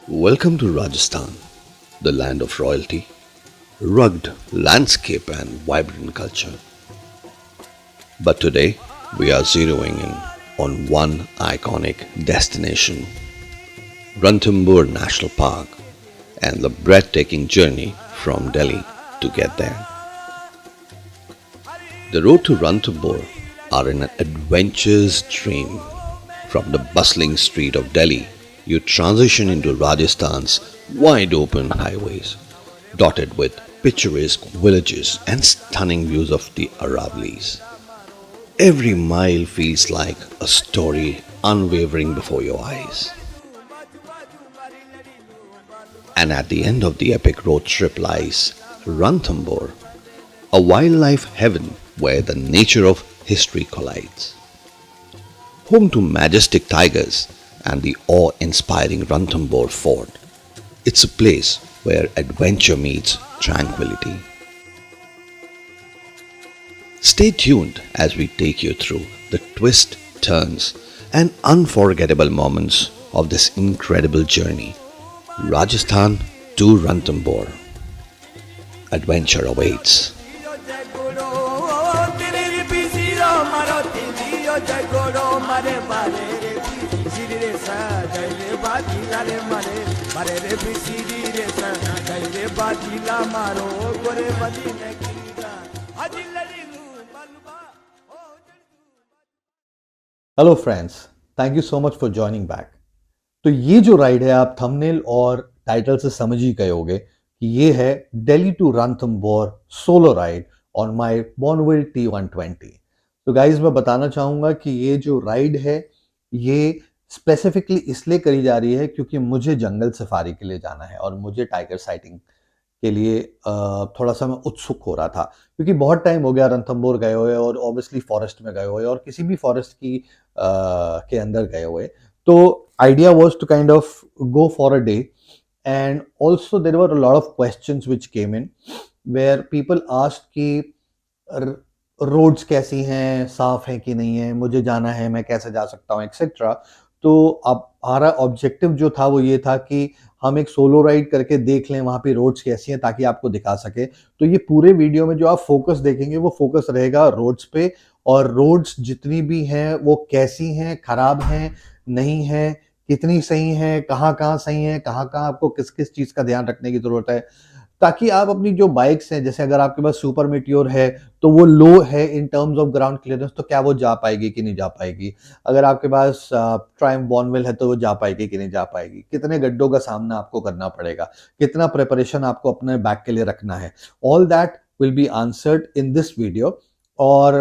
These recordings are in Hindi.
Welcome to Rajasthan, the land of royalty, rugged landscape, and vibrant culture. But today, we are zeroing in on one iconic destination, Ranthambore National Park, and the breathtaking journey from Delhi to get there. The road to Ranthambore are an adventurous dream. From the bustling street of Delhi, you transition into Rajasthan's wide open highways, dotted with picturesque villages and stunning views of the Aravallis. Every mile feels like a story unwavering before your eyes. And at the end of the epic road trip lies Ranthambore, a wildlife heaven where the nature of history collides. Home to majestic tigers and the awe-inspiring Ranthambore Fort, it's a place where adventure meets tranquility. Stay tuned as we take you through the twists, turns, and unforgettable moments of this incredible journey. Rajasthan to Ranthambore. Adventure awaits. Hello friends, thank you so much for joining back. तो ये जो राइड है आप थंबनेल और टाइटल से समझ ही गए होंगे कि ये है Delhi to Ranthambore solo ride on my Bonneville T120। तो गाइज मैं बताना चाहूँगा कि ये जो राइड है ये स्पेसिफिकली इसलिए करी जा रही है क्योंकि मुझे जंगल सफारी के लिए जाना है और मुझे टाइगर साइटिंग के लिए थोड़ा सा मैं उत्सुक हो रहा था क्योंकि बहुत टाइम हो गया रणथंबोर गए हुए और ऑब्वियसली फॉरेस्ट में गए हुए और किसी भी फॉरेस्ट की के अंदर गए हुए। तो idea was to kind of go for a day and also there were a lot of questions which came in where people asked कि रोड्स कैसी हैं, साफ हैं कि नहीं है, मुझे जाना है, मैं कैसे जा सकता हूँ एक्सेट्रा। तो अब हमारा ऑब्जेक्टिव जो था वो ये था कि हम एक सोलो राइड करके देख लें वहाँ पे रोड्स कैसी हैं ताकि आपको दिखा सके। तो ये पूरे वीडियो में जो आप फोकस देखेंगे वो फोकस रहेगा रोड्स पे, और रोड्स जितनी भी हैं वो कैसी हैं, खराब हैं, नहीं हैं, कितनी सही हैं, कहाँ सही हैं, कहाँ आपको किस किस चीज़ का ध्यान रखने की ज़रूरत है, ताकि आप अपनी जो बाइक्स हैं, जैसे अगर आपके पास सुपर मीटियोर है तो वो लो है in terms of ground clearance, तो क्या वो जा पाएगी कि नहीं जा पाएगी। अगर आपके पास ट्रायम्फ बॉर्नविल है तो वो जा पाएगी कि नहीं जा पाएगी, कितने गड्ढों का सामना आपको करना पड़ेगा, कितना प्रिपरेशन आपको अपने बैग के लिए रखना है, all that will be answered in this video. और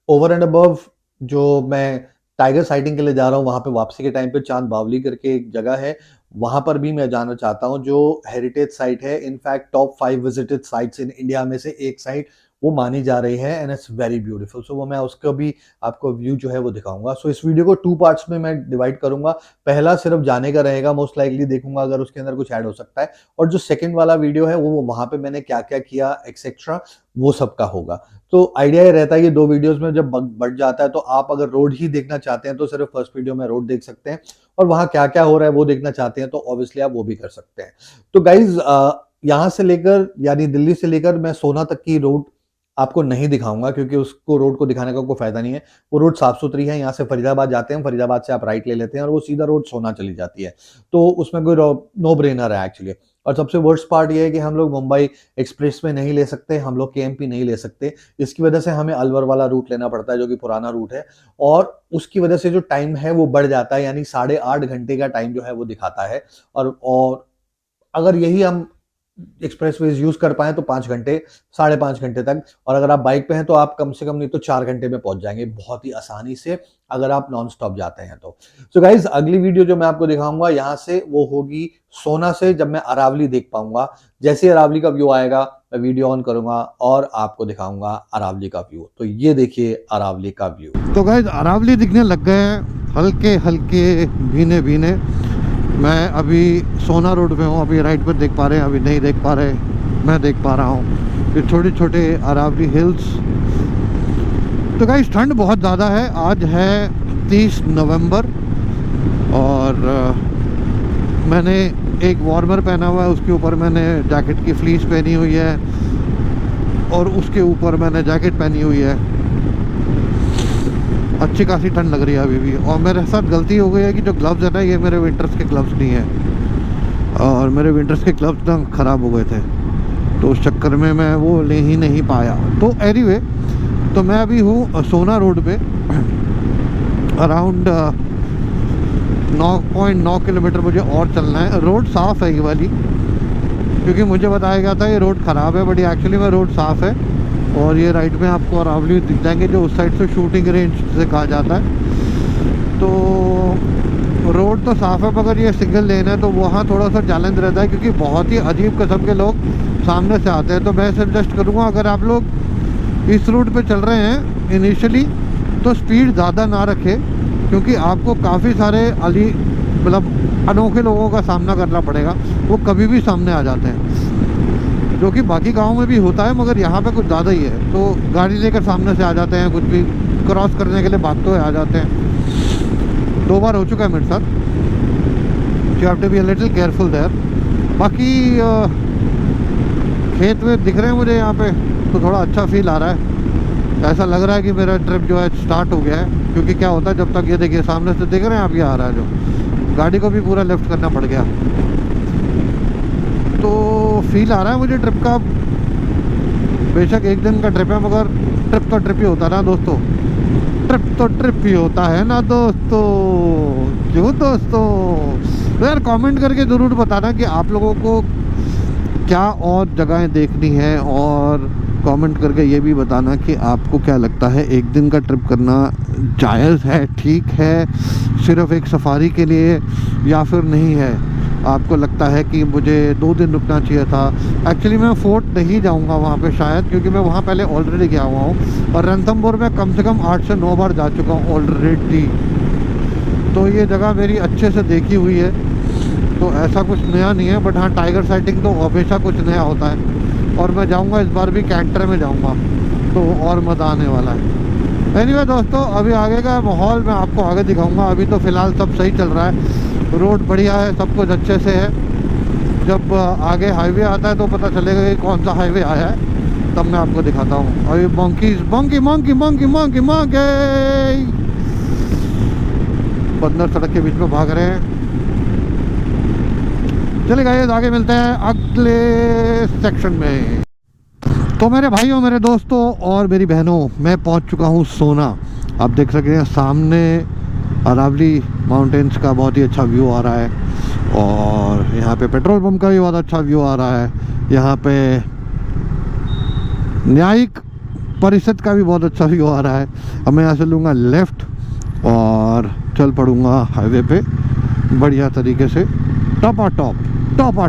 ओवर एंड अबव जो मैं टाइगर साइटिंग के लिए जा रहा हूँ वहाँ पे वापसी के टाइम पे चांद बावली करके एक जगह है, वहां पर भी मैं जाना चाहता हूं जो हेरिटेज साइट है। In fact top 5 visited sites in India में से एक साइट वो मानी जा रही है एंड इट्स वेरी ब्यूटीफुल। सो वो मैं उसका भी आपको व्यू जो है वो दिखाऊंगा। सो इस वीडियो को 2 पार्ट्स में मैं डिवाइड करूंगा। पहला सिर्फ जाने का रहेगा, मोस्ट लाइकली देखूंगा अगर उसके अंदर कुछ ऐड हो सकता है, और जो सेकंड वाला वीडियो है वो वहां पे मैंने क्या क्या किया एक्सेट्रा वो सबका होगा। तो आइडिया ये रहता है कि 2 वीडियोस में जब बढ़ जाता है तो आप अगर रोड ही देखना चाहते हैं तो सिर्फ फर्स्ट वीडियो में रोड देख सकते हैं, और वहां क्या क्या हो रहा है वो देखना चाहते हैं तो ऑब्वियसली आप वो भी कर सकते हैं। तो गाइज यहां से लेकर यानी दिल्ली से लेकर मैं सोना तक की रोड आपको नहीं दिखाऊंगा क्योंकि उसको रोड को दिखाने का कोई फायदा नहीं है। वो रोड साफ सुथरी है। यहाँ से फरीदाबाद जाते हैं, फरीदाबाद से आप राइट ले लेते हैं और वो सीधा रोड सोना चली जाती है, तो उसमें कोई नो ब्रेनर है एक्चुअली। और सबसे वर्स्ट पार्ट ये है कि हम लोग मुंबई एक्सप्रेस में नहीं ले सकते, हम लोग KMP नहीं ले सकते। इसकी वजह से हमें अलवर वाला रूट लेना पड़ता है जो कि पुराना रूट है, और उसकी वजह से जो टाइम है वो बढ़ जाता है, यानी 8.5 घंटे का टाइम जो है वो दिखाता है। और अगर यही हम एक्सप्रेसवेज यूज कर पाए तो 5 घंटे 5.5 घंटे तक, और अगर आप बाइक पे हैं तो आप कम से कम नहीं तो 4 घंटे में पहुंच जाएंगे बहुत ही आसानी से अगर आप नॉन स्टॉप जाते हैं तो। सो गाइज अगली वीडियो जो मैं आपको दिखाऊंगा यहाँ से वो होगी सोना से, जब मैं अरावली देख पाऊंगा। जैसे अरावली का व्यू आएगा मैं वीडियो ऑन करूंगा और आपको दिखाऊंगा अरावली का व्यू। तो ये देखिए अरावली का व्यू। तो गाइज अरावली दिखने लग गए हैं, हल्के हल्के भीने भीने। मैं अभी सोना रोड पे हूँ, अभी राइट पर देख पा रहे हैं, अभी नहीं देख पा रहे, मैं देख पा रहा हूँ ये छोटे छोटे अरावली हिल्स। तो गाइस ठंड बहुत ज़्यादा है। आज है 30 नवंबर और मैंने एक वार्मर पहना हुआ है, उसके ऊपर मैंने जैकेट की फ्लीस पहनी हुई है और उसके ऊपर मैंने जैकेट पहनी हुई है। अच्छी खासी ठंड लग रही है अभी भी। और मेरे साथ गलती हो गई है कि जो ग्लव्स है ना, ये मेरे विंटर्स के ग्लव्स नहीं है, और मेरे विंटर्स के ग्लव्स ना ख़राब हो गए थे, तो उस चक्कर में मैं वो ले ही नहीं पाया। तो एनीवे, तो मैं अभी हूँ सोना रोड पे, अराउंड 9.9 किलोमीटर मुझे और चलना है। रोड साफ़ है ये वाली, क्योंकि मुझे बताया गया था ये रोड ख़राब है, बट एक्चुअली में रोड साफ़ है। और ये राइट में आपको अरावली दिख जाएंगे, जो उस साइड से शूटिंग रेंज से कहा जाता है। तो रोड तो साफ़ है, मगर ये सिंगल लेन है, तो वहाँ थोड़ा सा चैलेंज रहता है, क्योंकि बहुत ही अजीब किस्म के लोग सामने से आते हैं। तो मैं सजेस्ट करूँगा, अगर आप लोग इस रूट पे चल रहे हैं इनिशियली, तो स्पीड ज़्यादा ना रखें, क्योंकि आपको काफ़ी सारे मतलब अनोखे लोगों का सामना करना पड़ेगा। वो कभी भी सामने आ जाते हैं, जो कि बाकी गाँव में भी होता है, मगर यहाँ पे कुछ ज़्यादा ही है। तो गाड़ी लेकर सामने से आ जाते हैं, कुछ भी क्रॉस करने के लिए भागते हुए आ जाते हैं। 2 बार हो चुका है मेरे साथ। You have to be a little careful there. बाकी खेत में दिख रहे हैं मुझे यहाँ पे, तो थोड़ा अच्छा फील आ रहा है। ऐसा लग रहा है कि मेरा ट्रिप जो है स्टार्ट हो गया है, क्योंकि क्या होता है, जब तक ये देखिए सामने से दिख रहे हैं आप, ये आ रहा है, जो गाड़ी को भी पूरा लेफ्ट करना पड़ गया। तो फील आ रहा है मुझे ट्रिप का। बेशक एक दिन का ट्रिप है, मगर ट्रिप तो ट्रिप ही होता है ना दोस्तों, ट्रिप तो ट्रिप ही होता है ना दोस्तों। क्यों दोस्तों? तो यार कमेंट करके ज़रूर बताना कि आप लोगों को क्या और जगहें देखनी है, और कमेंट करके ये भी बताना कि आपको क्या लगता है, एक दिन का ट्रिप करना जायज़ है, ठीक है, सिर्फ एक सफारी के लिए, या फिर नहीं है। आपको लगता है कि मुझे 2 दिन रुकना चाहिए था। एक्चुअली मैं फोर्ट नहीं जाऊंगा वहाँ पे शायद, क्योंकि मैं वहाँ पहले ऑलरेडी गया हुआ हूँ, और रणथंभौर में कम से कम 8 से 9 बार जा चुका हूँ ऑलरेडी। तो ये जगह मेरी अच्छे से देखी हुई है, तो ऐसा कुछ नया नहीं है। बट हाँ, टाइगर साइटिंग तो हमेशा कुछ नया होता है, और मैं जाऊंगा इस बार भी कैंटर में जाऊंगा, तो और मज़ा आने वाला है। एनीवे दोस्तों, अभी आगे का माहौल मैं आपको आगे दिखाऊंगा। अभी तो फ़िलहाल सब सही चल रहा है, रोड बढ़िया है, सब कुछ अच्छे से है। जब आगे हाईवे आता है तो पता चलेगा कि कौन सा हाईवे आया है, तब मैं आपको दिखाता हूँ। अभी monkeys monkey monkey monkey monkey monkey बंदर सड़क के बीच में भाग रहे हैं। चलिए गाइस, आगे मिलते हैं अगले सेक्शन में। तो मेरे भाइयों, मेरे दोस्तों और मेरी बहनों, मैं पहुंच चुका हूं सोना। आप देख सकते हैं सामने अरावली माउंटेन्स का बहुत ही अच्छा व्यू आ रहा है, और यहाँ पे पेट्रोल पंप का भी बहुत अच्छा व्यू आ रहा है। यहाँ पे न्यायिक परिषद का भी बहुत अच्छा व्यू आ रहा है। अब मैं यहाँ से लूँगा लेफ़्ट और चल पड़ूँगा हाईवे पे बढ़िया तरीके से, टॉप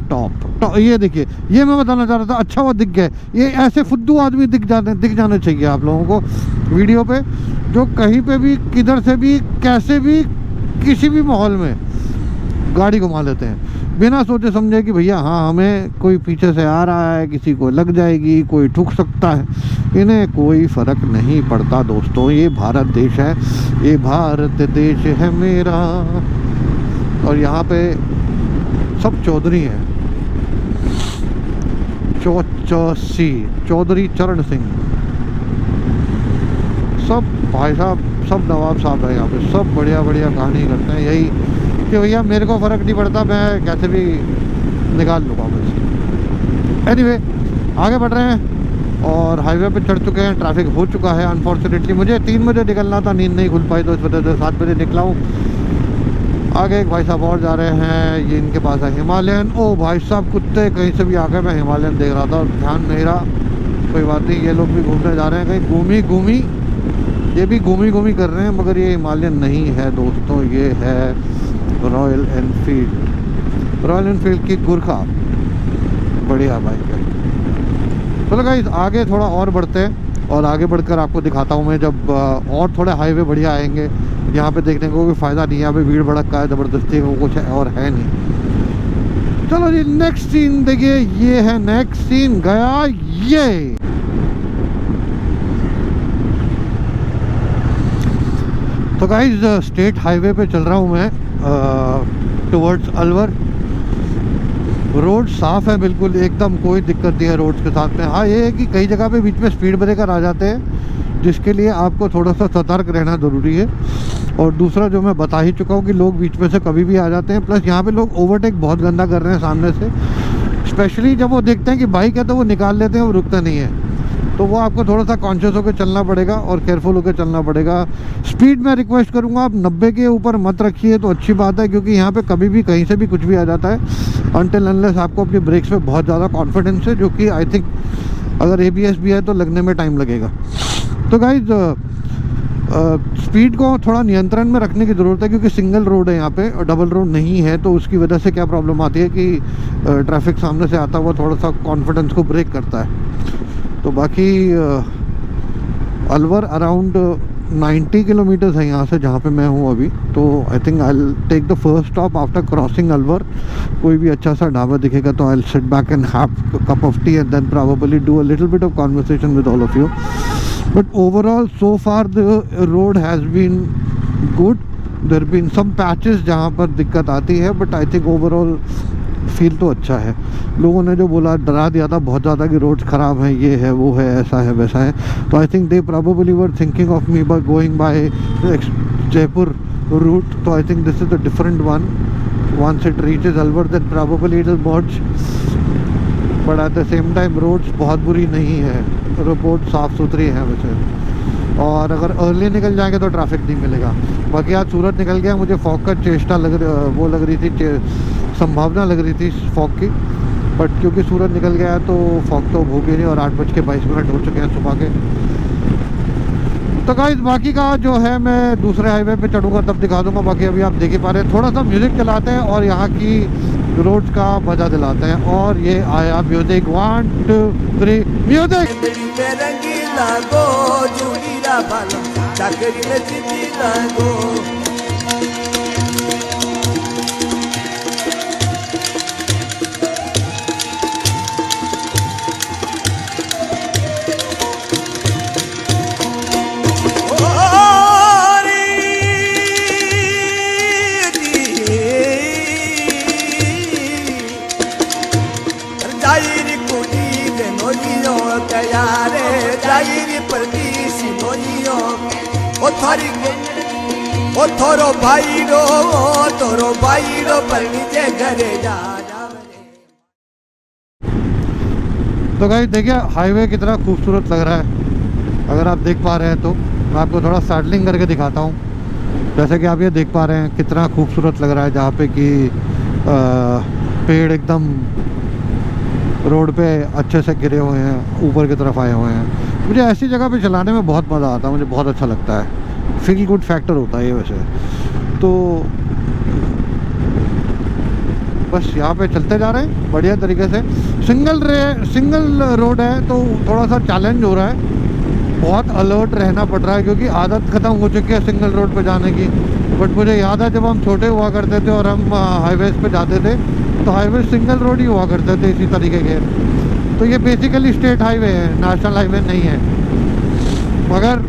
टॉप। ये देखिए, ये मैं बताना चाह रहा था, अच्छा वो दिख गया। ये ऐसे फुद्दू आदमी दिख जाने चाहिए आप लोगों को वीडियो पे, जो कहीं पे भी, किधर से भी, कैसे भी, किसी भी माहौल में गाड़ी घुमा लेते हैं बिना सोचे समझे कि भैया हाँ, हमें कोई पीछे से आ रहा है, किसी को लग जाएगी, कोई ठुक सकता है। इन्हें कोई फ़र्क नहीं पड़ता दोस्तों। ये भारत देश है, ये भारत देश है मेरा, और यहाँ पे सब चौधरी हैं। चौधरी चरण सिंह, सब भाई साहब, सब नवाब साहब है यहाँ पे, सब बढ़िया बढ़िया कहानी करते हैं। यही कि भैया मेरे को फ़र्क नहीं पड़ता, मैं कैसे भी निकाल लूँगा बस। एनीवे, आगे बढ़ रहे हैं और हाईवे पे चढ़ चुके हैं। ट्रैफिक हो चुका है अनफॉर्चुनेटली। मुझे 3 बजे निकलना था, नींद नहीं खुल पाई, तो इस वजह से 7 बजे निकला हूँ। आगे एक भाई साहब और जा रहे हैं, ये इनके पास है हिमालयन। ओ भाई साहब, कुत्ते कहीं से भी आ गए। मैं हिमालयन देख रहा था और ध्यान नहीं रहा, कोई बात नहीं। ये लोग भी घूमने जा रहे हैं कहीं, घूमी ये भी घूमी कर रहे हैं, मगर ये हिमालयन नहीं है दोस्तों, ये है रॉयल एनफील्ड की गुरखा। बढ़िया बाइक है। चलो गाइस, आगे थोड़ा और बढ़ते हैं, और आगे बढ़कर आपको दिखाता हूँ मैं, जब और थोड़े हाईवे बढ़िया आएंगे। यहाँ पे देखने को कोई फ़ायदा नहीं है, यहाँ पे भीड़ भड़का है ज़बरदस्ती, को कुछ है और है नहीं। चलो जी, नेक्स्ट सीन देखिए। ये है नेक्स्ट सीन गया ये। तो गाइस, स्टेट हाईवे पे चल रहा हूँ मैं टुवर्ड्स अलवर, रोड साफ़ है बिल्कुल, एकदम कोई दिक्कत नहीं है रोड्स के साथ में। हाँ, ये है कि कई जगह पे बीच में स्पीड ब्रेकर आ जाते हैं, जिसके लिए आपको थोड़ा सा सतर्क रहना ज़रूरी है। और दूसरा जो मैं बता ही चुका हूँ कि लोग बीच में से कभी भी आ जाते हैं। प्लस यहाँ पे लोग ओवरटेक बहुत गंदा कर रहे हैं सामने से, स्पेशली जब वो देखते हैं कि बाइक है तो वो निकाल लेते हैं, वो रुकते नहीं है। तो वो आपको थोड़ा सा कॉन्शियस होकर चलना पड़ेगा और केयरफुल होकर चलना पड़ेगा। स्पीड में रिक्वेस्ट करूँगा आप 90 के ऊपर मत रखिए तो अच्छी बात है, क्योंकि यहाँ पे कभी भी कहीं से भी कुछ भी आ जाता है। अनटिल अनलेस आपको अपनी ब्रेक्स पे बहुत ज़्यादा कॉन्फिडेंस है, जो कि आई थिंक अगर ABS भी है तो लगने में टाइम लगेगा। तो गाइज स्पीड को थोड़ा नियंत्रण में रखने की ज़रूरत है, क्योंकि सिंगल रोड है यहाँ पे और डबल रोड नहीं है। तो उसकी वजह से क्या प्रॉब्लम आती है कि ट्रैफिक सामने से आता हुआ थोड़ा सा कॉन्फिडेंस को ब्रेक करता है। तो बाकी अलवर अराउंड 90 किलोमीटर्स है यहाँ से जहाँ पे मैं हूँ अभी। तो I think I will take the first stop after crossing Alwar. कोई भी अच्छा सा ढाबा दिखेगा तो I will sit back and have cup of tea and then probably do a little bit of conversation with all of you. But overall so far the road has been good. There been some patches जहाँ पर दिक्कत आती है, but I think overall feel तो अच्छा है। लोगों ने जो बोला, डरा दिया था बहुत ज़्यादा कि रोड्स ख़राब हैं, ये है वो है, ऐसा है वैसा है, तो I think they probably were thinking of me by going by Jaipur route. तो I think this is the different one. Once it reaches Alwar then probably it will merge, but at the same time roads बहुत बुरी नहीं है, रोड साफ़ सुथरी है वैसे। और अगर अर्ली निकल जाएंगे तो ट्रैफिक नहीं मिलेगा। बाकी आज सूरज निकल गया, मुझे फॉग का चेष्टा लग रही थी, संभावना लग रही थी फॉग की, बट क्योंकि सूरज निकल गया है तो फॉग तो होगी नहीं। और 8:22 हो चुके हैं सुबह के। तो गाइस बाकी का जो है मैं दूसरे हाईवे पे चढ़ूँगा तब दिखा दूँगा। बाकी अभी आप देख ही पा रहे हैं, थोड़ा सा म्यूज़िक चलाते हैं और यहाँ की रोड्स का मजा दिलाते हैं। और ये आया म्यूज़िक, 1 2 3 म्यूज़िक। थोरो भाईरो पर नीचे घरे जा। तो गाइस देखिए हाईवे कितना खूबसूरत लग रहा है। अगर आप देख पा रहे हैं तो मैं आपको थोड़ा सैडलिंग करके दिखाता हूँ। जैसे कि आप ये देख पा रहे हैं कितना खूबसूरत लग रहा है, जहाँ पे कि पेड़ एकदम रोड पे अच्छे से गिरे हुए हैं, ऊपर की तरफ आए हुए हैं। मुझे ऐसी जगह पे चलाने में बहुत मज़ा आता है, मुझे बहुत अच्छा लगता है। फील गुड फैक्टर होता है ये वैसे। तो बस यहाँ पे चलते जा रहे हैं बढ़िया तरीके से। सिंगल रोड है तो थोड़ा सा चैलेंज हो रहा है, बहुत अलर्ट रहना पड़ रहा है, क्योंकि आदत ख़त्म हो चुकी है सिंगल रोड पे जाने की। बट मुझे याद है जब हम छोटे हुआ करते थे और हम हाईवेज़ पे जाते थे तो हाईवे सिंगल रोड ही हुआ करते थे इसी तरीके के। तो ये बेसिकली स्टेट हाईवे है, नेशनल हाईवे नहीं है। मगर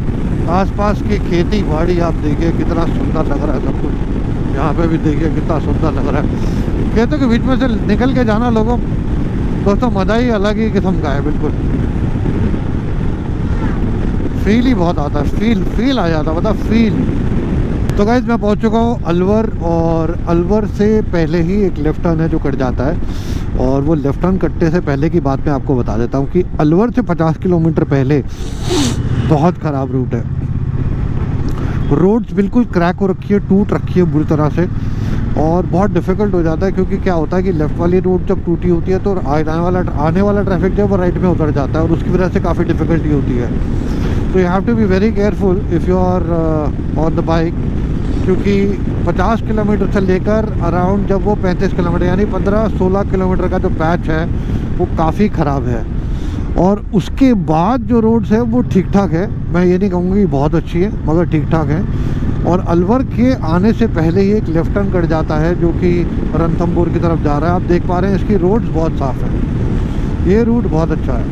आसपास की खेती बाड़ी आप देखिए कितना सुंदर लग रहा है सब कुछ। यहाँ पे भी देखिए कितना सुंदर लग रहा है। खेतों के बीच में से निकल के जाना लोगों दोस्तों मज़ा ही अलग ही किस्म का है। बिल्कुल फील ही बहुत आता है, फील आ जाता है, मतलब फील। तो गाइस मैं पहुंच चुका हूँ अलवर, और अलवर से पहले ही एक लेफ्ट टर्न है जो कट जाता है। और वो लेफ्ट टर्न कटने से पहले की बात मैं आपको बता देता हूँ कि अलवर से 50 किलोमीटर पहले बहुत ख़राब रूट है। रोड्स बिल्कुल क्रैक हो रखी है, टूट रखी है बुरी तरह से, और बहुत डिफ़िकल्ट हो जाता है। क्योंकि क्या होता है कि लेफ़्ट वाली रोड जब टूटी होती है तो आने वाला ट्रैफिक जब वो राइट में उतर जाता है, और उसकी वजह से काफ़ी डिफ़िकल्टी होती है। तो you have to be very careful if you are on the bike, क्योंकि 50 किलोमीटर से लेकर अराउंड जब वो 35 किलोमीटर यानी 15-16 किलोमीटर का जो पैच है वो काफ़ी ख़राब है। और उसके बाद जो रोड्स है वो ठीक ठाक है, मैं ये नहीं कहूँगी बहुत अच्छी है, मगर ठीक ठाक है। और अलवर के आने से पहले ही एक लेफ्ट टर्न कट जाता है जो कि रणथंभौर की तरफ जा रहा है। आप देख पा रहे हैं इसकी रोड्स बहुत साफ़ है, ये रूट बहुत अच्छा है।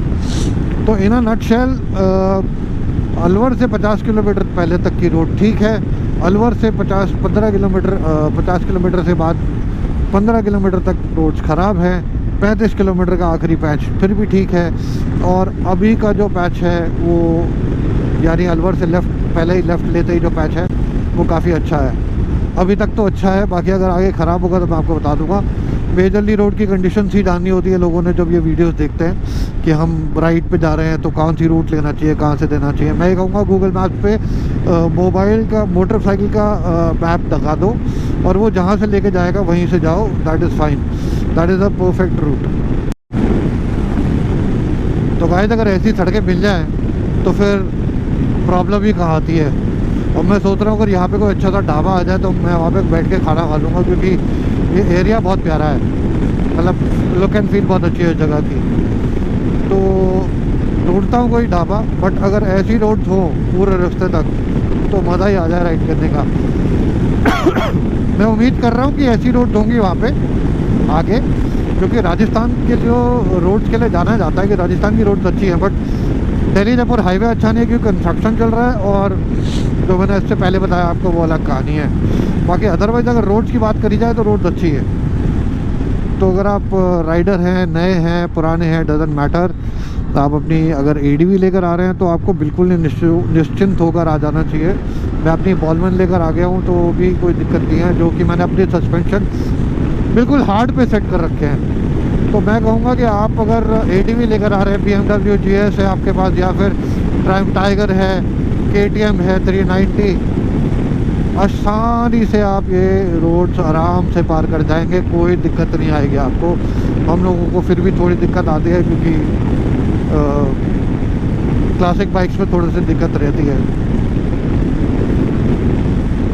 तो इन अ नटशेल अलवर से 50 किलोमीटर पहले तक की रोड ठीक है। अलवर से 50 किलोमीटर से बाद 15 किलोमीटर तक रोड्स ख़राब है। 35 किलोमीटर का आखिरी पैच, फिर भी ठीक है। और अभी का जो पैच है वो यानी अलवर से लेफ़्ट, पहले ही लेफ़्ट लेते ही जो पैच है वो काफ़ी अच्छा है। अभी तक तो अच्छा है, बाकी अगर आगे ख़राब होगा तो मैं आपको बता दूंगा। मेजरली रोड की कंडीशन ही जाननी होती है लोगों ने जब ये वीडियोस देखते हैं कि हम राइड पे जा रहे हैं तो कौन सी रूट लेना चाहिए, कहाँ से देना चाहिए। मैं ये कहूँगा गूगल मैप्स पे मोबाइल का, मोटरसाइकिल का मैप दिखा दो और वो जहाँ से लेके जाएगा वहीं से जाओ, that is fine, that is a perfect route. तो गाइस अगर ऐसी सड़कें मिल जाएँ तो फिर प्रॉब्लम ही कहाँ आती है। और मैं सोच रहा हूँ अगर यहाँ पे कोई अच्छा सा ढाबा आ जाए तो मैं वहाँ पे बैठ के खाना खा लूँगा, क्योंकि ये एरिया बहुत प्यारा है, मतलब लुक एंड फील बहुत अच्छी है जगह की। तो ढूंढता हूँ कोई ढाबा, बट अगर ऐसी रोड्स हो पूरे रास्ते तक तो मज़ा ही आ जाए राइड करने का। मैं उम्मीद कर रहा हूँ कि ऐसी रोड्स होंगी वहाँ पे आगे, क्योंकि राजस्थान के जो रोड्स के लिए जाना जाता है कि राजस्थान की रोड्स अच्छी हैं, बट दिल्ली जयपुर हाईवे अच्छा नहीं है क्योंकि कंस्ट्रक्शन चल रहा है, और जो मैंने इससे पहले बताया आपको वो अलग कहानी है। बाकी अदरवाइज़ अगर रोड्स की बात करी जाए तो रोड्स अच्छी है। तो अगर आप राइडर हैं, नए हैं, पुराने हैं, डजंट मैटर, तो आप अपनी अगर एडीवी लेकर आ रहे हैं तो आपको बिल्कुल निश्चिंत होकर आ जाना चाहिए। मैं अपनी बॉलमैन लेकर आ गया हूँ तो भी कोई दिक्कत नहीं है, जो कि मैंने अपने सस्पेंशन बिल्कुल हार्ड पे सेट कर रखे हैं। तो मैं कहूँगा कि आप अगर एडीवी लेकर आ रहे हैं, BMW GS है आपके पास, या फिर टाइगर है, KTM है 390, आसानी से आप ये रोड्स आराम से पार कर जाएंगे, कोई दिक्कत नहीं आएगी आपको। हम लोगों को फिर भी थोड़ी दिक्कत आती है क्योंकि क्लासिक बाइक्स में थोड़ी सी दिक्कत रहती है।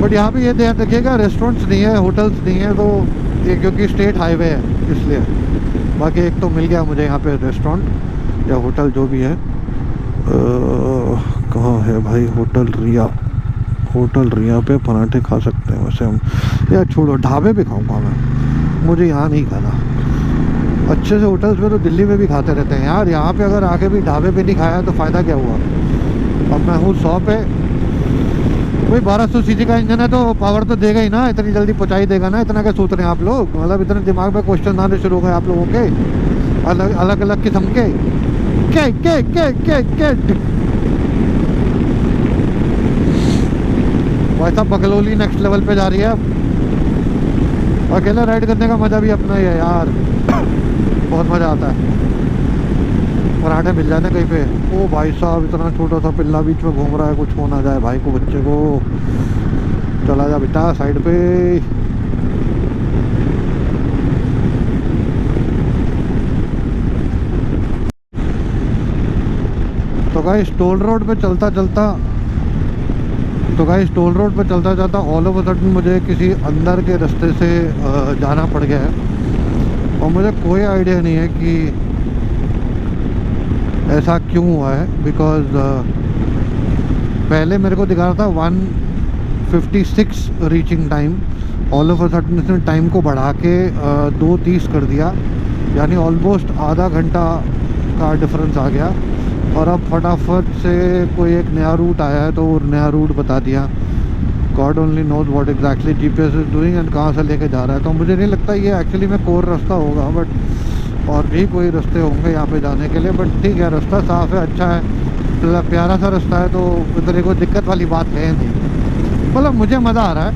बट यहाँ पे ये ध्यान रखिएगा, रेस्टोरेंट्स नहीं है, होटल्स नहीं है, तो ये क्योंकि स्टेट हाईवे है इसलिए। बाकी एक तो मिल गया मुझे यहाँ पे रेस्टोरेंट या होटल जो भी है। कहाँ है भाई होटल रिया? होटल रिया पे पराठे खा सकते हैं वैसे हम, या छोड़ो ढाबे पे खाऊंगा मैं, मुझे यहाँ नहीं खाना। अच्छे से होटल्स में तो दिल्ली में भी खाते रहते हैं यार, यहाँ पे अगर आके भी ढाबे पे नहीं खाया तो फ़ायदा क्या हुआ। अब मैं हूँ 100 पे, वही 1200 सीसी का इंजन है तो पावर तो देगा ही ना, इतनी जल्दी पहुँचा ही देगा ना। इतना क्या सोच रहे हैं आप लोग, मतलब इतने दिमाग में क्वेश्चन आने शुरू हो गए आप लोगों के, अलग अलग किस्म के। भाई साहब बकलोली नेक्स्ट लेवल पे जा रही है अब। अकेला राइड करने का मज़ा भी अपना ही है यार, बहुत मज़ा आता है। पराठे मिल जाते कहीं पे। ओ भाई साहब इतना छोटा सा पिल्ला बीच में घूम रहा है, कुछ हो ना जाए भाई को, बच्चे को। चला जा बेटा साइड पे। तो गाइस टोल रोड पे चलता चलता ऑल ऑफ अ सडन मुझे किसी अंदर के रास्ते से जाना पड़ गया है, और मुझे कोई आइडिया नहीं है कि ऐसा क्यों हुआ है। बिकॉज पहले मेरे को दिखा रहा था 156 reaching time, all of a sudden इसने टाइम को बढ़ा के 2:30 कर दिया, यानी ऑलमोस्ट आधा घंटा का डिफरेंस आ गया। और अब फटाफट से कोई एक नया रूट आया है तो वो नया रूट बता दिया। God only knows what exactly GPS is doing and कहाँ से लेके जा रहा है। तो मुझे नहीं लगता ये एक्चुअली में कोर रास्ता होगा, बट और भी कोई रास्ते होंगे यहाँ पे जाने के लिए। बट ठीक है, रास्ता साफ़ है, अच्छा है, प्यारा सा रास्ता है, तो इतनी कोई दिक्कत वाली बात है नहीं। मतलब मुझे मज़ा आ रहा है,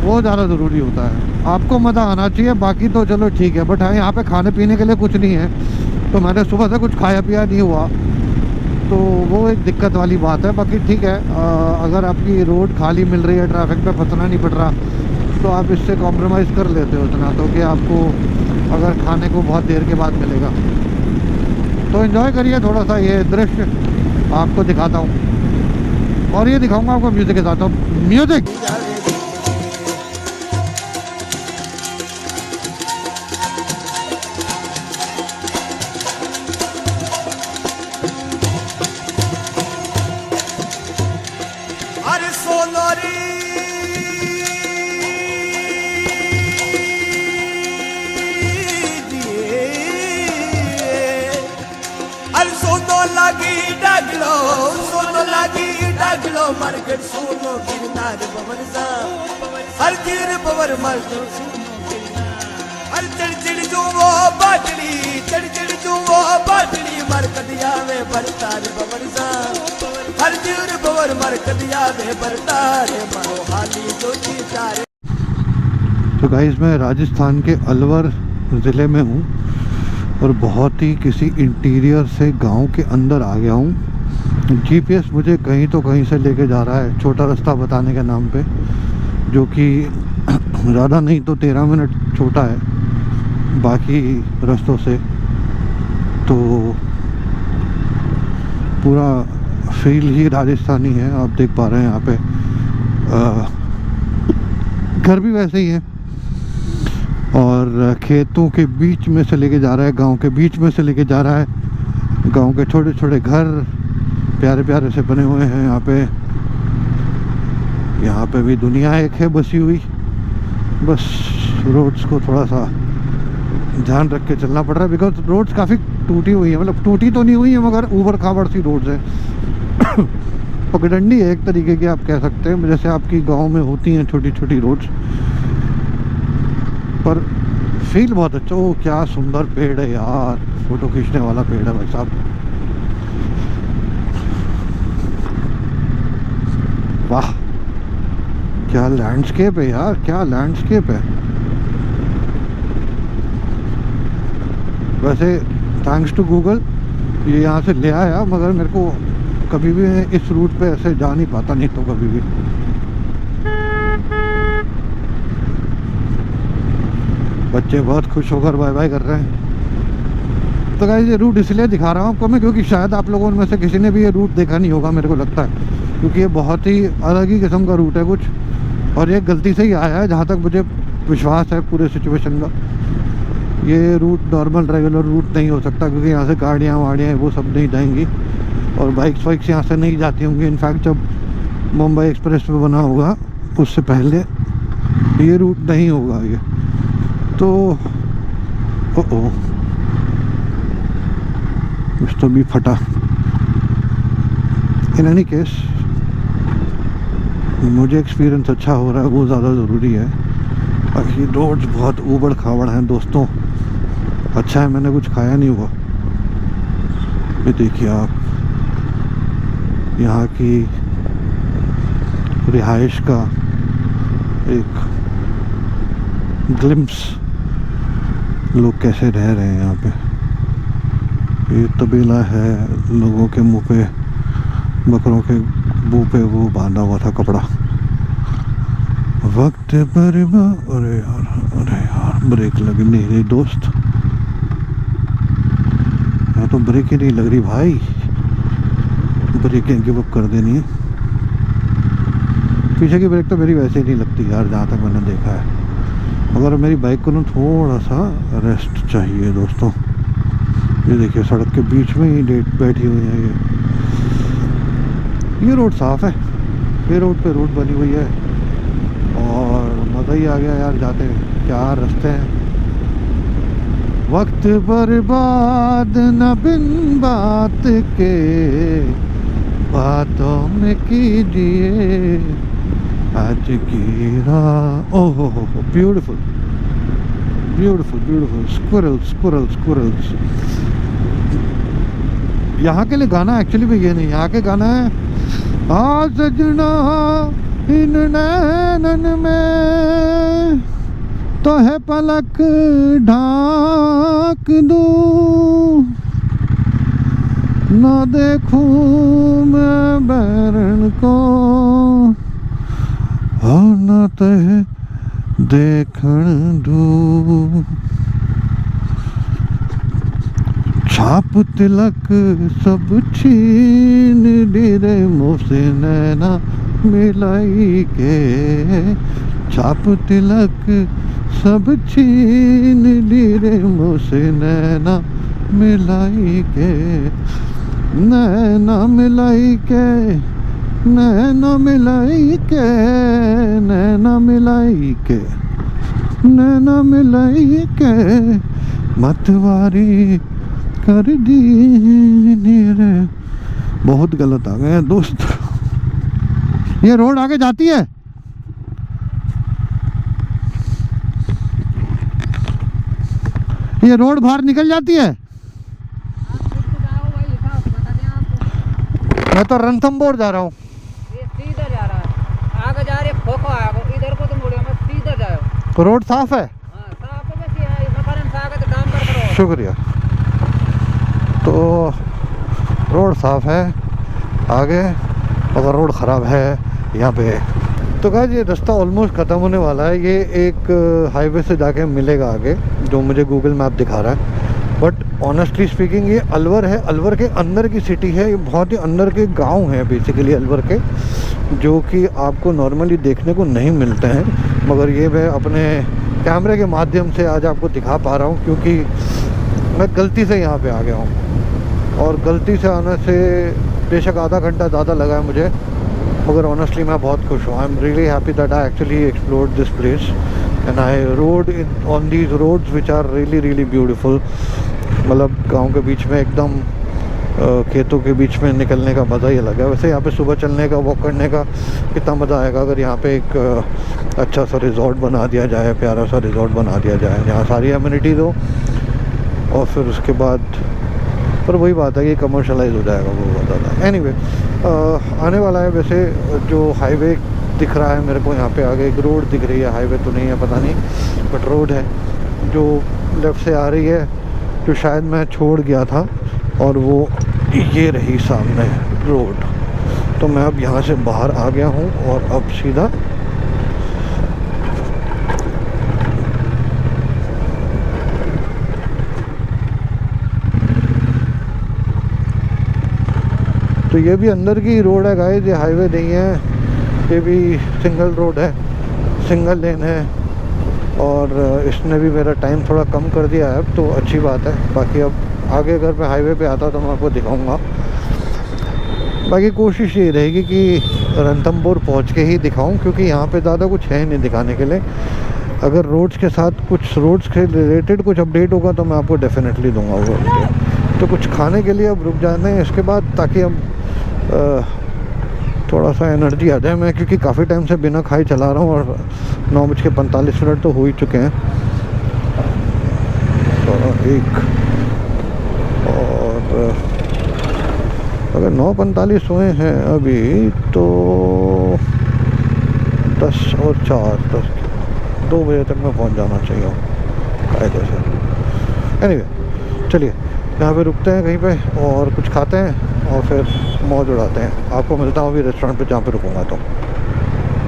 वो ज़्यादा ज़रूरी होता है। आपको मज़ा आना चाहिए, बाकी तो चलो ठीक है। बट हाँ, यहाँ पे खाने पीने के लिए कुछ नहीं है, तो मैंने सुबह से कुछ खाया पिया नहीं हुआ, तो वो एक दिक्कत वाली बात है। बाकी ठीक है, अगर आपकी रोड खाली मिल रही है, ट्रैफिक पे फंसना नहीं पड़ रहा, तो आप इससे कॉम्प्रोमाइज़ कर लेते हो इतना तो, कि आपको अगर खाने को बहुत देर के बाद मिलेगा। तो एंजॉय करिए थोड़ा सा ये दृश्य, आपको दिखाता हूँ, और ये दिखाऊंगा आपको म्यूज़िक के साथ। म्यूज़िक अरे सोनोरी अरे सोनो लगी डागलो मार्केट सोनो गिरनार भवन सा हर गिर पवर मस्त अरे चिड़ जू वो बाटली चिड़ जू वो बाटली मरकत आवे बरता रे बवर सा हर जीवर बवर मरकत आवे बरता रे मरो हाली जो चारे। तो गाइस मैं राजस्थान के अलवर ज़िले में हूँ और बहुत ही किसी इंटीरियर से गांव के अंदर आ गया हूँ। जीपीएस मुझे कहीं तो कहीं से लेके जा रहा है छोटा रास्ता बताने के नाम पे, जो कि ज़्यादा नहीं तो 13 मिनट छोटा है बाकी रास्तों से। तो पूरा फील ही राजस्थानी है, आप देख पा रहे हैं यहाँ पे घर भी वैसे ही है और खेतों के बीच में से लेके जा रहा है, गांव के बीच में से लेके जा रहा है। गांव के छोटे छोटे घर प्यारे प्यारे से बने हुए हैं यहाँ पे भी दुनिया एक है बसी हुई। बस रोड्स को थोड़ा सा ध्यान रख के चलना पड़ रहा है बिकॉज रोड्स काफ़ी टूटी हुई है, मतलब टूटी तो नहीं हुई है मगर ऊबड़ खाबड़ सी रोड्स है। पगडंडी है एक तरीके की आप कह सकते हैं, जैसे आपकी गांव में होती हैं छोटी छोटी रोड्स। पर फील बहुत अच्छा। ओ क्या सुंदर पेड़ है यार, फोटो खींचने वाला पेड़ है भाई साहब। वाह क्या लैंडस्केप है यार, क्या लैंडस्केप है। वैसे थैंक्स टू गूगल ये यहाँ से ले आया, मगर मेरे को कभी भी इस रूट पे ऐसे जा नहीं पाता, नहीं तो कभी भी। बच्चे बहुत खुश होकर बाय बाय कर रहे हैं। तो गाइस ये रूट इसलिए दिखा रहा हूँ आपको मैं क्योंकि शायद आप लोगों में से किसी ने भी ये रूट देखा नहीं होगा, मेरे को लगता है, क्योंकि ये बहुत ही अलग ही किस्म का रूट है कुछ, और ये गलती से ही आया है जहाँ तक मुझे विश्वास है पूरे सिचुएशन का। ये रूट नॉर्मल रेगुलर रूट नहीं हो सकता क्योंकि यहाँ से गाड़ियाँ वाड़ियाँ वो सब नहीं जाएंगी और बाइक्स वाइक्स यहाँ से नहीं जाती होंगी। इनफैक्ट जब मुंबई एक्सप्रेस वे बना होगा उससे पहले ये रूट नहीं होगा ये। तो कुछ तो भी फटा। इन एनी केस मुझे एक्सपीरियंस अच्छा हो रहा है, वो ज़्यादा ज़रूरी है। बाकी रोड्स बहुत ऊबड़ खाबड़ हैं दोस्तों। अच्छा है मैंने कुछ खाया नहीं हुआ। ये देखिए आप यहाँ की रिहाइश का एक ग्लिम्स, लोग कैसे रह रहे हैं यहाँ पे। ये तबेला है, लोगों के मुंह पे, बकरों के मुंह पे वो बांधा हुआ था कपड़ा। वक्त पर अरे यार ब्रेक लग नहीं रही दोस्त, यहाँ तो ब्रेक ही नहीं लग रही भाई। ब्रेकें गिव अप कर देनी है। पीछे की ब्रेक तो मेरी वैसे ही नहीं लगती यार, जहाँ तक मैंने देखा है। अगर मेरी बाइक को ना थोड़ा सा रेस्ट चाहिए दोस्तों। ये देखिए सड़क के बीच में ही बैठी हुई है ये रोड साफ है, ये रोड पे रोड बनी हुई है और मज़ा ही आ गया यार जाते हैं। क्या रास्ते हैं। वक्त बर्बाद न बिन बात के बातों में कीजिए आज की रात। ओहो हो beautiful beautiful beautiful. Squirrels squirrels squirrels. यहाँ के लिए गाना एक्चुअली भी ये नहीं, यहाँ के गाना है आज सजना इन नैनन में तो है पलक ढाक दूं न देखूं मैं बैरन को और न तह देखण दूं। छाप तिलक सब छीन रे मुझसे नैना मिलाई के। छाप तिलक सब छीन रे मुझसे नैना मिलाई के। नैना मिलाई के नैना मिलाई के नैना मिलाई के नैना मिलाई के मतवारी कर दी रे। बहुत गलत आ गए दोस्त। ये रोड आगे जाती है। ये रोड बाहर निकल जाती है। मैं तो रणथंभौर जा रहा हूँ। सीधा जा रहा है, आगे जा रहे खोखो आगो, इधर को तो मुड़े मत, सीधा जाओ। रोड साफ है। हाँ साफ है, बस ये है मकान साग है तो काम कर करो। शुक्रिया। तो रोड साफ है आगे, अगर रोड ख़राब है यहाँ पे। तो गाइस ये रास्ता ऑलमोस्ट ख़त्म होने वाला है। ये एक हाईवे से जाके मिलेगा आगे, जो मुझे गूगल मैप दिखा रहा है। बट ऑनेस्टली स्पीकिंग ये अलवर है, अलवर के अंदर की सिटी है। ये बहुत ही अंदर के गांव हैं बेसिकली अलवर के, जो कि आपको नॉर्मली देखने को नहीं मिलते हैं। मगर ये मैं अपने कैमरे के माध्यम से आज आपको दिखा पा रहा हूँ, क्योंकि मैं गलती से यहाँ पे आ गया हूँ। और गलती से आने से बेशक आधा घंटा ज़्यादा लगा है मुझे, मगर ऑनेस्टली मैं बहुत खुश हूँ। I am really happy that I actually explored this place and I rode in on these roads which are really beautiful. मतलब गांव के बीच में एकदम खेतों के बीच में निकलने का मज़ा ही अलग है। वैसे यहाँ पे सुबह चलने का, वॉक करने का कितना मज़ा आएगा अगर यहाँ पे एक अच्छा सा रिजॉर्ट बना दिया जाए, प्यारा सा रिजॉर्ट बना दिया जाए जहाँ सारी एमिनिटीज़ हो। और फिर उसके बाद पर वही बात है कि कमर्शलाइज हो जाएगा वो बहुत ज़्यादा। एनीवे आने वाला है। वैसे जो हाईवे दिख रहा है मेरे को यहाँ पे आगे, एक रोड दिख रही है, हाईवे तो नहीं है पता नहीं, बट रोड है जो लेफ़्ट से आ रही है, जो शायद मैं छोड़ गया था। और वो ये रही सामने रोड। तो मैं अब यहाँ से बाहर आ गया हूँ और अब सीधा तो ये भी अंदर की रोड है गाइस, ये हाईवे नहीं है, ये भी सिंगल रोड है, सिंगल लेन है। और इसने भी मेरा टाइम थोड़ा कम कर दिया है अब, तो अच्छी बात है। बाकी अब आगे अगर मैं हाईवे पे आता तो मैं आपको दिखाऊंगा। बाकी कोशिश ये रहेगी कि रणथंभौर पहुंच के ही दिखाऊं, क्योंकि यहाँ पे ज़्यादा कुछ है नहीं दिखाने के लिए। अगर रोड्स के साथ कुछ रोड्स के रिलेटेड कुछ अपडेट होगा तो मैं आपको डेफिनेटली दूंगा वो। तो कुछ खाने के लिए अब रुक जाना है इसके बाद, ताकि अब थोड़ा सा एनर्जी आ जाए। मैं क्योंकि काफ़ी टाइम से बिना खाए चला रहा हूँ और 9:45 तो हो ही चुके हैं। तो एक और अगर 9:45 हुए हैं अभी तो 10 और 4 2 बजे तक मैं पहुँच जाना चाहिए कायदे से। एनीवे चलिए यहाँ पे रुकते हैं कहीं पे और कुछ खाते हैं और फिर मौज उड़ाते हैं। आपको मिलता हूँ अभी रेस्टोरेंट पे जहाँ पे रुकूंगा। तो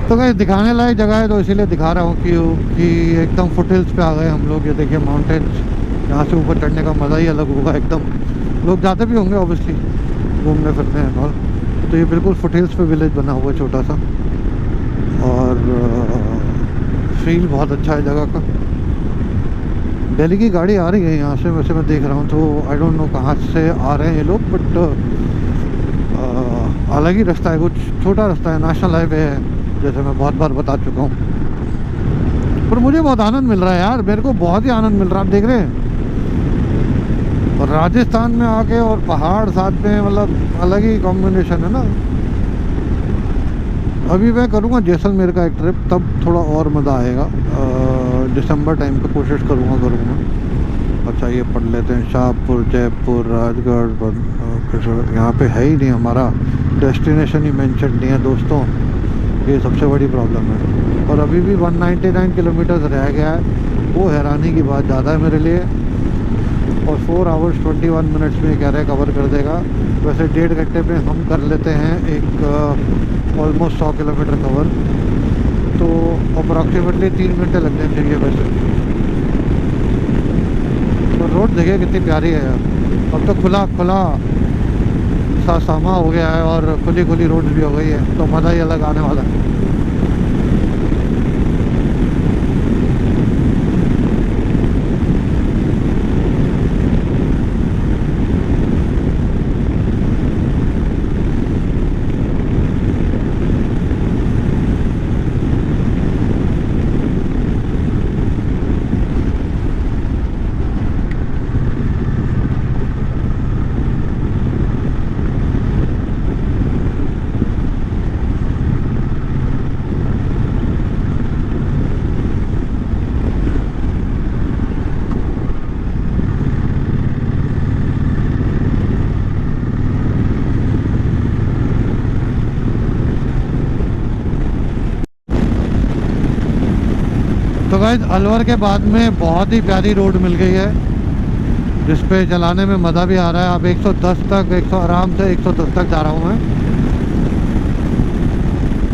कहीं दिखाने लायक जगह है तो इसीलिए दिखा रहा हूँ कि एकदम फुट हिल्स पे आ गए हम लोग। ये देखिए माउंटेन्स, यहाँ से ऊपर चढ़ने का मज़ा ही अलग होगा एकदम। लोग जाते भी होंगे ऑब्वियसली घूमने फिरने हैं और। तो ये बिल्कुल फुट हिल्स पे विलेज बना हुआ है छोटा सा, और फील बहुत अच्छा है जगह का। दिल्ली की गाड़ी आ रही है यहाँ से, वैसे मैं देख रहा हूँ, तो आई डोंट नो कहाँ से आ रहे हैं ये लोग, बट अलग ही रास्ता है, कुछ छोटा रास्ता है, नेशनल हाईवे है, जैसे मैं बहुत बार बता चुका हूँ। पर मुझे बहुत आनंद मिल रहा है यार, मेरे को बहुत ही आनंद मिल रहा है। आप देख रहे हैं, और राजस्थान में आके और पहाड़ साथ में, मतलब अलग ही कॉम्बिनेशन है ना। अभी मैं करूँगा जैसलमेर का एक ट्रिप, तब थोड़ा और मज़ा आएगा। दिसंबर टाइम पे कोशिश करूँगा। अच्छा ये पढ़ लेते हैं, शाहपुर, जयपुर, राजगढ़, यहाँ पे है ही नहीं, हमारा डेस्टिनेशन ही मेंशन नहीं है दोस्तों। ये सबसे बड़ी प्रॉब्लम है। और अभी भी 199 किलोमीटर्स रह गया है, वो हैरानी की बात ज़्यादा है मेरे लिए। और 4 आवर्स 21 मिनट्स में कह रहे कवर कर देगा। वैसे 1.5 घंटे में हम कर लेते हैं एक ऑलमोस्ट 100 किलोमीटर कवर, तो अप्रॉक्सीमेटली 3 घंटे लगने चाहिए वैसे। तो रोड देखिए कितनी प्यारी है यार। अब तो खुला सा सामा हो गया है और खुली रोड भी हो गई है, तो मज़ा ही अलग आने वाला है। गाइस अलवर के बाद में बहुत ही प्यारी रोड मिल गई है जिस पे चलाने में मज़ा भी आ रहा है। अब 110 तक 100 आराम से 110 तक जा रहा हूँ मैं।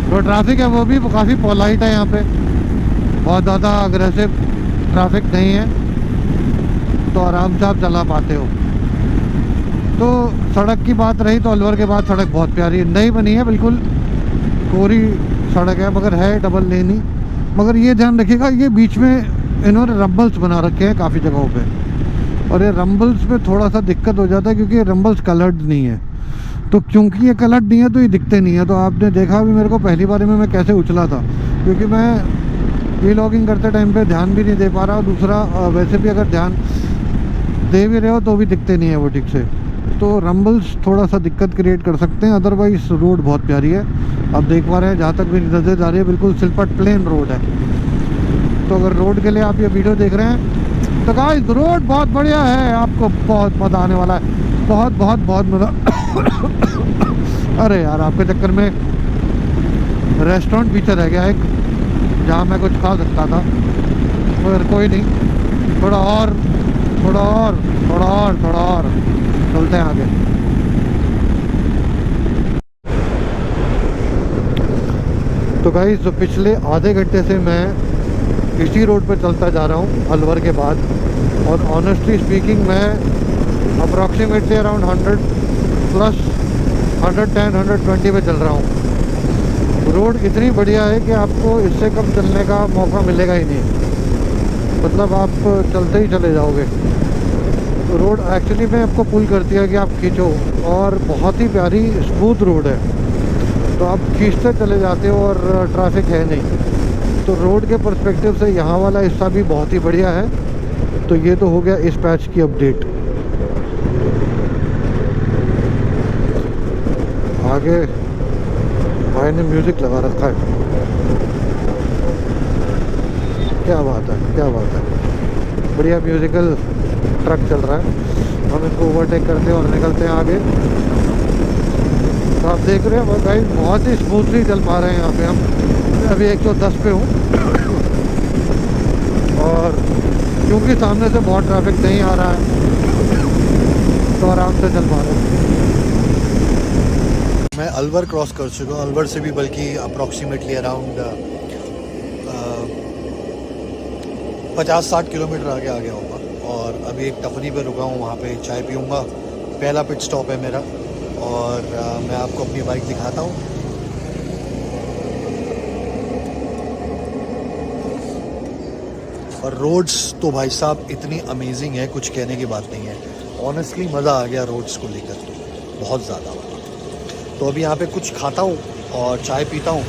तो ट्रैफिक है वो भी काफ़ी पोलाइट है यहाँ पे, बहुत ज़्यादा अग्रेसिव ट्रैफिक नहीं है, तो आराम से आप चला पाते हो। तो सड़क की बात रही तो अलवर के बाद सड़क बहुत प्यारी नई बनी है, बिल्कुल कोरी सड़क है मगर है डबल लेन ही। मगर ये ध्यान रखिएगा ये बीच में इन्होंने रंबल्स बना रखे हैं काफ़ी जगहों पे, और ये रंबल्स पे थोड़ा सा दिक्कत हो जाता है क्योंकि ये रंबल्स कलर्ड नहीं है। तो क्योंकि ये कलर्ड नहीं है तो ये दिखते नहीं है। तो आपने देखा भी मेरे को पहली बार में मैं कैसे उछला था, क्योंकि मैं व्लॉगिंग करते टाइम पे ध्यान भी नहीं दे पा रहा, और दूसरा वैसे भी अगर ध्यान दे भी रहे हो तो भी दिखते नहीं है वो ठीक से। तो रंबल्स थोड़ा सा दिक्कत क्रिएट कर सकते हैं, अदरवाइज रोड बहुत प्यारी है। आप देख पा रहे हैं जहाँ तक मेरी नज़र जा रही है बिल्कुल सिलपट प्लेन रोड है। तो अगर रोड के लिए आप ये वीडियो देख रहे हैं तो गाइस रोड बहुत बढ़िया है, आपको बहुत मज़ा आने वाला है, बहुत बहुत बहुत मज़ा। अरे यार आपके चक्कर में रेस्टोरेंट पीछे रह गया एक जहाँ मैं कुछ खा सकता था, मगर कोई नहीं, थोड़ा और थोड़ा और थोड़ा और थोड़ा और चलते हैं आगे। तो गाइस जो पिछले आधे घंटे से मैं इसी रोड पर चलता जा रहा हूँ अलवर के बाद, और ऑनेस्टली स्पीकिंग मैं अप्रॉक्सीमेटली अराउंड 100 प्लस 110 120 पे चल रहा हूँ। रोड इतनी बढ़िया है कि आपको इससे कम चलने का मौका मिलेगा ही नहीं, मतलब आप चलते ही चले जाओगे। रोड एक्चुअली में आपको पुल करती है कि आप खींचो, और बहुत ही प्यारी स्मूथ रोड है, तो आप खींचते चले जाते हो और ट्रैफिक है नहीं। तो रोड के पर्सपेक्टिव से यहाँ वाला हिस्सा भी बहुत ही बढ़िया है। तो ये तो हो गया इस पैच की अपडेट। आगे भाई ने म्यूज़िक लगा रखा है, क्या बात है क्या बात है, बढ़िया म्यूज़िकल ट्रक चल रहा है। हम इसको ओवरटेक करते हैं और निकलते हैं आगे। तो आप देख रहे हैं गाइस बहुत ही स्मूथली चल पा रहे हैं यहाँ पे हम। अभी 110 पे हूँ, और क्योंकि सामने से बहुत ट्रैफिक नहीं आ रहा है तो आराम से चल पा रहे हैं। मैं अलवर क्रॉस कर चुका हूँ, अलवर से भी बल्कि अप्रॉक्सीमेटली अराउंड 50-60 किलोमीटर आगे आ गया होगा। और अभी एक टपरी पे रुका हूँ, वहाँ पे चाय पीऊँगा। पहला पिट स्टॉप है मेरा, और मैं आपको अपनी बाइक दिखाता हूँ। और रोड्स तो भाई साहब इतनी अमेजिंग है, कुछ कहने की बात नहीं है। ऑनेस्टली मज़ा आ गया रोड्स को लेकर, बहुत ज़्यादा। तो अभी यहाँ पे कुछ खाता हूँ और चाय पीता हूँ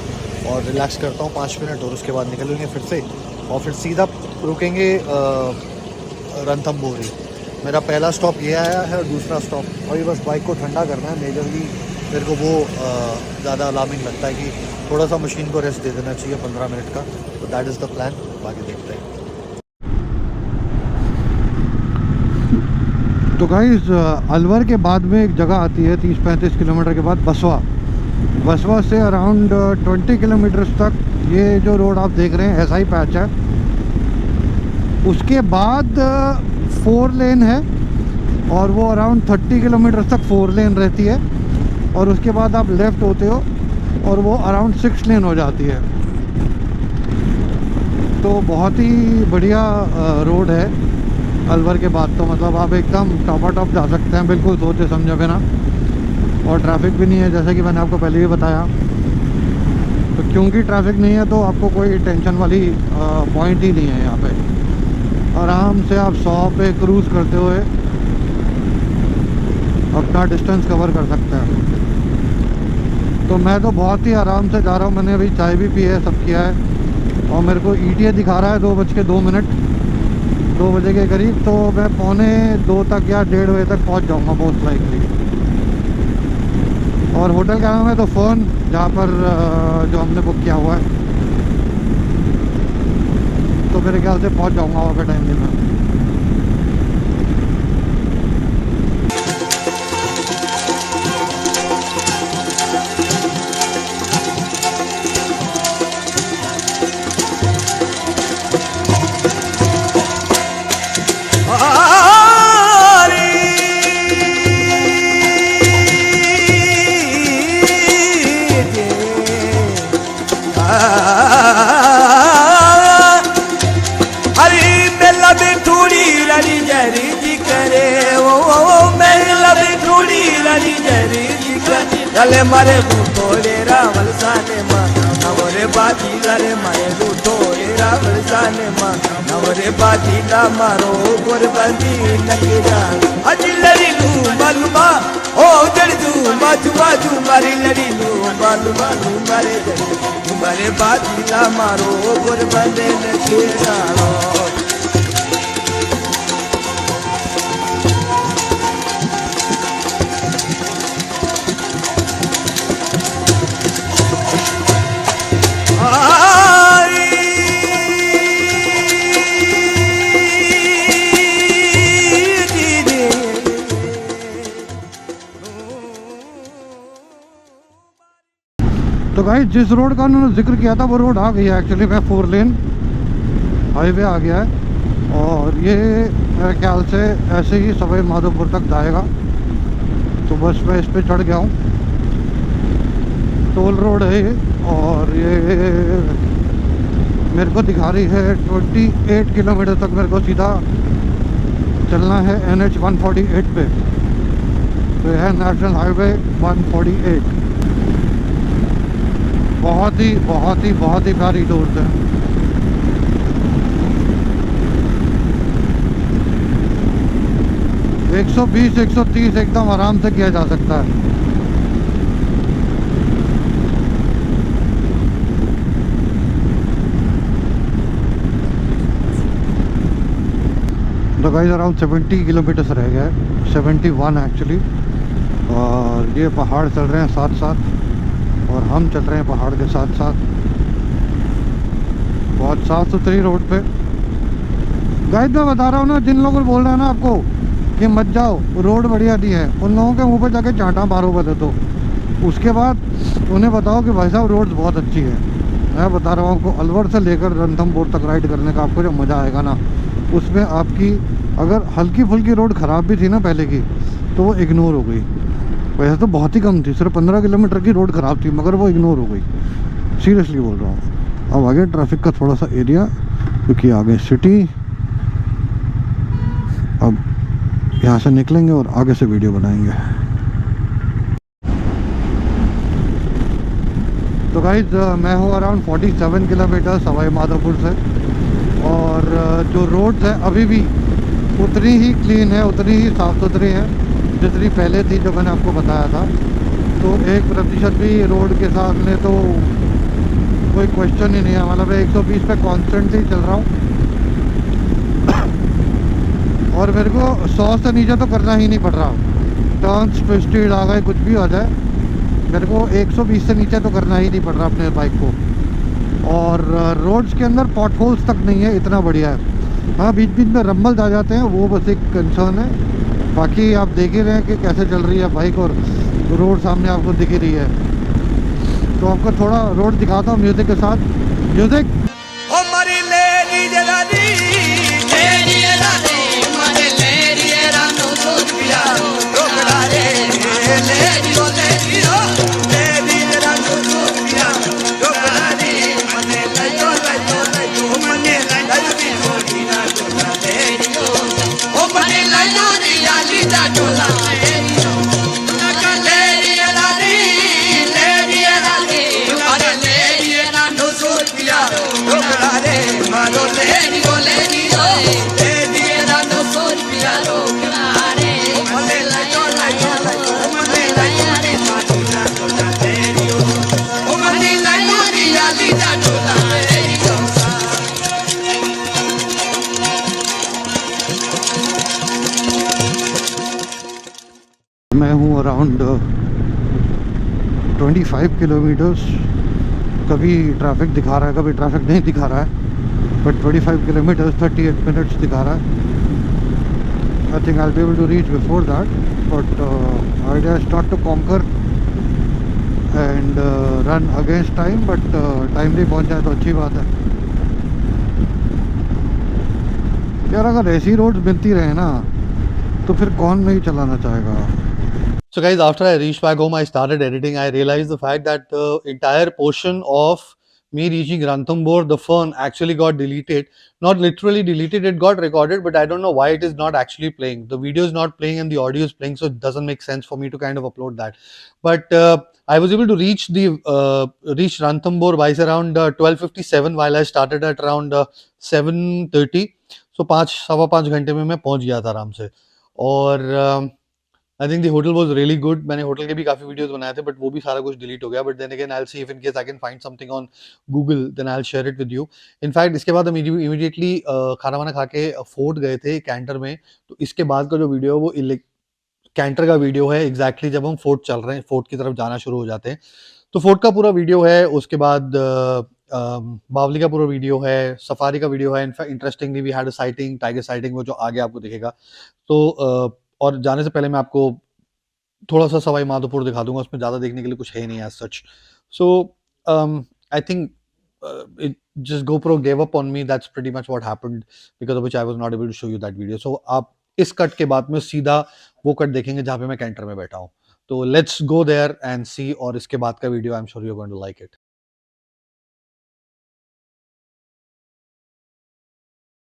और रिलैक्स करता हूँ 5 मिनट, और उसके बाद निकलेंगे फिर से, और फिर सीधा रुकेंगे रणथंभौर। मेरा पहला स्टॉप ये आया है, और दूसरा स्टॉप, और ये बस बाइक को ठंडा करना है। मेजरली मेरे को वो ज़्यादा अलार्मिंग लगता है कि थोड़ा सा मशीन को रेस्ट दे देना चाहिए 15 मिनट का। तो दैट इज़ द प्लान, बाकी देखते हैं। तो गाइस अलवर के बाद में एक जगह आती है 30-35 किलोमीटर के बाद, बसवा से अराउंड 20 किलोमीटर्स तक ये जो रोड आप देख रहे हैं ऐसा ही पैच है। उसके बाद 4 लेन है, और वो अराउंड 30 किलोमीटर तक 4 लेन रहती है, और उसके बाद आप लेफ़्ट होते हो और वो अराउंड 6 लेन हो जाती है। तो बहुत ही बढ़िया रोड है अलवर के बाद। तो मतलब आप एकदम टॉप जा सकते हैं बिल्कुल सोचे समझे बिना, और ट्रैफिक भी नहीं है जैसे कि मैंने आपको पहले भी बताया। तो क्योंकि ट्रैफिक नहीं है तो आपको कोई टेंशन वाली पॉइंट ही नहीं है। यहाँ पे आराम से आप 100 पे क्रूज़ करते हुए अपना डिस्टेंस कवर कर सकते हैं। तो मैं तो बहुत ही आराम से जा रहा हूँ। मैंने अभी चाय भी पी है, सब किया है, और मेरे को ETA दिखा रहा है 2:02 2 बजे के करीब। तो मैं 1:45 तक या 1:30 बजे तक पहुँच जाऊँगा मोस्ट लाइकली। और होटल का नाम है द फर्न, जहाँ पर जो हमने बुक किया हुआ है। तो मेरे ख्याल से पहुँच जाऊँगा वहाँ पे टाइम में। ले मारे रूठोड़े रावल साने माँ नवरे बाजीला रे मारे रूठोड़े रावल साने माँ नवरे बाजीला मारो गुरबंदी नकीरा अजी लड़ी लू मालूमा ओ जड़ तू बाजू बाजू मारी लड़ी लू मालूमा लू मारे जड़ी मारे बाजीला मारो गुरबंदी नकीरा तो भाई जिस रोड का उन्होंने जिक्र किया था वो रोड आ गई है एक्चुअली में 4 लेन हाईवे आ गया है और ये मेरे ख्याल से ऐसे ही सवाई माधोपुर तक जाएगा। तो बस मैं इस पे चढ़ गया हूँ। टोल रोड है ये और ये मेरे को दिखा रही है 28 किलोमीटर तक मेरे को सीधा चलना है NH 148 पे। तो यह है नेशनल हाईवे 148। बहुत ही प्यारी रोड है। एक 120-130 एकदम आराम से किया जा सकता है। तो गाइस अराउंड 70 किलोमीटर रह गया है, 71 एक्चुअली। और ये पहाड़ चल रहे हैं साथ साथ और हम चल रहे हैं पहाड़ के साथ साथ। बहुत साफ सुथरी रोड पे। गाइस मैं बता रहा हूँ ना, जिन लोगों को बोल रहे हैं ना आपको कि मत जाओ रोड बढ़िया नहीं है, उन लोगों के मुँह पे जाके चांटा मारो पहले तो, उसके बाद उन्हें बताओ कि भाई साहब रोड बहुत अच्छी है। मैं बता रहा हूँ आपको, अलवर से लेकर रणथंभौर तक राइड करने का आपको जो मज़ा आएगा ना, उसमें आपकी अगर हल्की फुल्की रोड ख़राब भी थी ना पहले की तो वो इग्नोर हो गई। वैसे तो बहुत ही कम थी, सिर्फ 15 किलोमीटर की रोड ख़राब थी, मगर वो इग्नोर हो गई। सीरियसली बोल रहा हूँ। अब आगे ट्रैफिक का थोड़ा सा एरिया, क्योंकि आगे सिटी। अब यहाँ से निकलेंगे और आगे से वीडियो बनाएंगे। तो गाइस मैं हूँ अराउंड 47 किलोमीटर सवाई माधोपुर से। और जो रोड्स है अभी भी उतनी ही क्लीन है, उतनी ही साफ़ सुथरी है जितनी पहले थी, जो मैंने आपको बताया था। तो 1% भी रोड के साथ में तो कोई क्वेश्चन ही नहीं है। मतलब 120 पे कॉन्स्टेंटली चल रहा हूँ और मेरे को 100 से नीचे तो करना ही नहीं पड़ रहा। टर्न्स ट्विस्टेड आ गए, कुछ भी हो जाए, मेरे को 120 से नीचे तो करना ही नहीं पड़ रहा अपने बाइक को। और रोड्स के अंदर पॉट होल्स तक नहीं है, इतना बढ़िया है। हाँ बीच बीच में रंबल्स आ जाते हैं, वो बस एक कंसर्न है। बाकी आप देख ही रहे हैं कि कैसे चल रही है बाइक और रोड सामने आपको दिख ही रही है। तो आपको थोड़ा रोड दिखाता हूँ म्यूज़िक के साथ। म्यूज़िक मैं हूँ अराउंड 25 किलोमीटर्स। कभी ट्रैफिक दिखा रहा है, कभी ट्रैफिक नहीं दिखा रहा है, बट 25 किलोमीटर्स 38 मिनट्स दिखा रहा है। I think I will be able to reach before that, but idea is not to conquer and run against time, but timely पहुँच जाए तो अच्छी बात है यार। अगर ऐसी रोड्स मिलती रहे ना तो फिर कौन नहीं चलाना चाहेगा। So guys, after I reached back home, I started editing. I realized the fact that the entire portion of me reaching Ranthambore, the fern actually got deleted. Not literally deleted, it got recorded, but I don't know why it is not actually playing. The video is not playing and the audio is playing, so it doesn't make sense for me to kind of upload that. But I was able to reach Ranthambore by around 12:57, while I started at around 7:30. So 5 घंटे में मैं पहुंच गया था आराम से. और I think the hotel was really good. मैंने होटल के भी काफ़ी वीडियोस बनाए थे, बट वो भी सारा कुछ डिलीट हो गया. But then again I will see if in case I can find something on Google, then I will share it with you. In fact इसके बाद हम इमीडिएटली खाना वाना खा के फोर्ट गए थे कैंटर में. तो इसके बाद का जो वीडियो है वो कैंटर का वीडियो है, एग्जैक्टली जब हम फोर्ट चल रहे हैं, फोर्ट की तरफ जाना शुरू हो जाते हैं. तो फोर्ट का पूरा वीडियो है. उसके बाद बावली का पूरा वीडियो है, सफारी का वीडियो है. In fact interestingly we had a sighting, tiger sighting, वो जो आगे आपको दिखेगा. तो और जाने से पहले मैं आपको थोड़ा सा सवाई माधोपुर दिखा दूंगा. उसमें ज़्यादा देखने के लिए कुछ है नहीं as such. So I think it just GoPro gave up on me. That's pretty much what happened, because of which I was not able to show you that video. So आप इस कट के बाद में सीधा वो कट देखेंगे जहाँ पे मैं कैंटर में बैठा हूँ. तो let's go there and see. और इसके बाद का video I am sure you are going to like it.